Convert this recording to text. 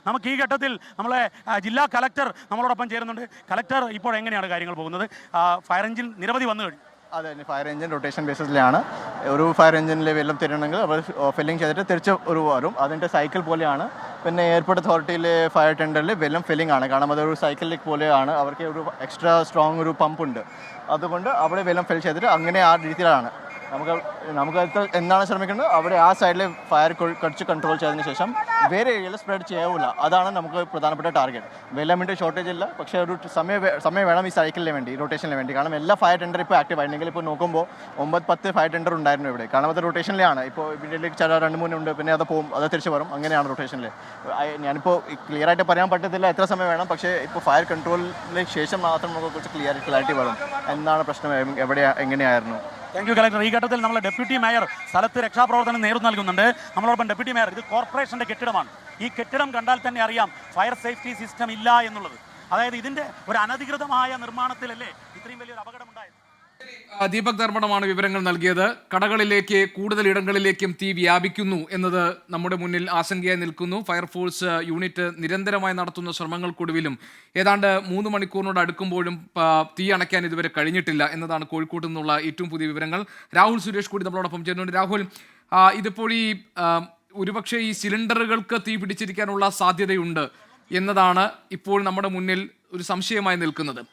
നമുക്ക് ഈ ഘട്ടത്തിൽ നമ്മളെ ജില്ലാ കലക്ടർ നമ്മളോടൊപ്പം ചേരുന്നുണ്ട്. കലക്ടർ, ഇപ്പോൾ എങ്ങനെയാണ് കാര്യങ്ങൾ പോകുന്നത്? ഫയർ എഞ്ചിൻ നിരവധി വന്നു കഴിഞ്ഞു. അതെ, ഫയർ എഞ്ചിൻ റൊട്ടേഷൻ ബേസിസിലാണ്. ഒരു ഫയർ എഞ്ചിനിൽ വെള്ളം തരണമെങ്കിൽ അവർ ഫില്ലിംഗ് ചെയ്തിട്ട് തിരിച്ച് വരും. അതിൻ്റെ സൈക്കിൾ പോലെയാണ്. പിന്നെ എയർപോർട്ട് അതോറിറ്റിയിലെ ഫയർ ടെൻഡറിൽ വെള്ളം ഫില്ലിംഗ് ആണ്. കാരണം അതൊരു സൈക്കിളിലേക്ക് പോലെയാണ്. അവർക്ക് ഒരു എക്സ്ട്രാ സ്ട്രോങ് ഒരു പമ്പ് ഉണ്ട്. അതുകൊണ്ട് അവിടെ വെള്ളം ഫിൽ ചെയ്തിട്ട് അങ്ങനെ ആ രീതിയിലാണ് നമുക്ക് എന്താണ് ശ്രമിക്കുന്നത്, അവിടെ ആ സൈഡിൽ ഫയർ കുറച്ച് കൺട്രോൾ ചെയ്തതിന് ശേഷം വേറെ ഏരിയയിൽ സ്പ്രെഡ് ചെയ്യാവില്ല. അതാണ് നമുക്ക് പ്രധാനപ്പെട്ട ടാർഗറ്റ്. വെള്ളമിൻ്റെ ഷോർട്ടേജ് ഇല്ല, പക്ഷേ ഒരു സമയം വേണം ഈ സൈക്കിളിന് വേണ്ടി, റൊട്ടേഷനിന് വേണ്ടി. കാരണം എല്ലാ ഫയർ ടെൻഡർ ഇപ്പോൾ ആക്റ്റീവ് ആയിരുന്നെങ്കിൽ ഇപ്പോൾ നോക്കുമ്പോൾ 9-10 ഫയർ ടെൻഡർ ഉണ്ടായിരുന്നു ഇവിടെ. കാരണം അത് റൊട്ടേഷനിലാണ്. ഇപ്പോൾ ഇതിലേക്ക് ചില 2-3 ഉണ്ട്, പിന്നെ അത് പോകും, അത് തിരിച്ച് വരും. അങ്ങനെയാണ് റൊട്ടേഷനിൽ. ഞാനിപ്പോൾ ക്ലിയർ ആയിട്ട് പറയാൻ പറ്റത്തില്ല എത്ര സമയം വേണം, പക്ഷേ ഇപ്പോൾ ഫയർ കൺട്രോളിന് ശേഷം മാത്രം നമുക്ക് കുറച്ച് ക്ലാരിറ്റി വരും എന്താണ് പ്രശ്നം, എങ്ങനെയായിരുന്നു. Thank you collector. ഈ ഘട്ടത്തിൽ നമ്മൾ ഡെപ്യൂട്ടി മേയർ സ്ഥലത്ത് രക്ഷാപ്രവർത്തനം നേതൃത്വം നൽകുന്നുണ്ട്. നമ്മളോടൊപ്പം ഡെപ്യൂട്ടി മേയർ. ഇത് കോർപ്പറേഷന്റെ കെട്ടിടമാണ്. ഈ കെട്ടിടം കണ്ടാൽ തന്നെ അറിയാം ഫയർ സേഫ്റ്റി സിസ്റ്റം ഇല്ല എന്നുള്ളത്. അതായത് ഇതിന്റെ ഒരു അനധികൃതമായ നിർമ്മാണത്തിലല്ലേ ഇത്രയും വലിയൊരു അപകടം ഉണ്ടായത്. ദീപക് ധർമ്മടമാണ് വിവരങ്ങൾ നൽകിയത്. കടകളിലേക്ക്, കൂടുതൽ ഇടങ്ങളിലേക്കും തീ വ്യാപിക്കുന്നു എന്നത് നമ്മുടെ മുന്നിൽ ആശങ്കയായി നിൽക്കുന്നു. ഫയർഫോഴ്സ് യൂണിറ്റ് നിരന്തരമായി നടത്തുന്ന ശ്രമങ്ങൾക്കൊടുവിലും ഏതാണ്ട് 3 മണിക്കൂറിനോട് അടുക്കുമ്പോഴും തീ അണയ്ക്കാൻ ഇതുവരെ കഴിഞ്ഞിട്ടില്ല എന്നതാണ് കോഴിക്കോട്ട് നിന്നുള്ള ഏറ്റവും പുതിയ വിവരങ്ങൾ. രാഹുൽ സുരേഷ് കൂടി നമ്മളോടൊപ്പം ചേരുന്നുണ്ട്. രാഹുൽ, ഇതിപ്പോൾ ഒരുപക്ഷെ ഈ സിലിണ്ടറുകൾക്ക് തീ പിടിച്ചിരിക്കാനുള്ള സാധ്യതയുണ്ട് എന്നതാണ് ഇപ്പോൾ നമ്മുടെ മുന്നിൽ ഒരു സംശയമായി നിൽക്കുന്നത്.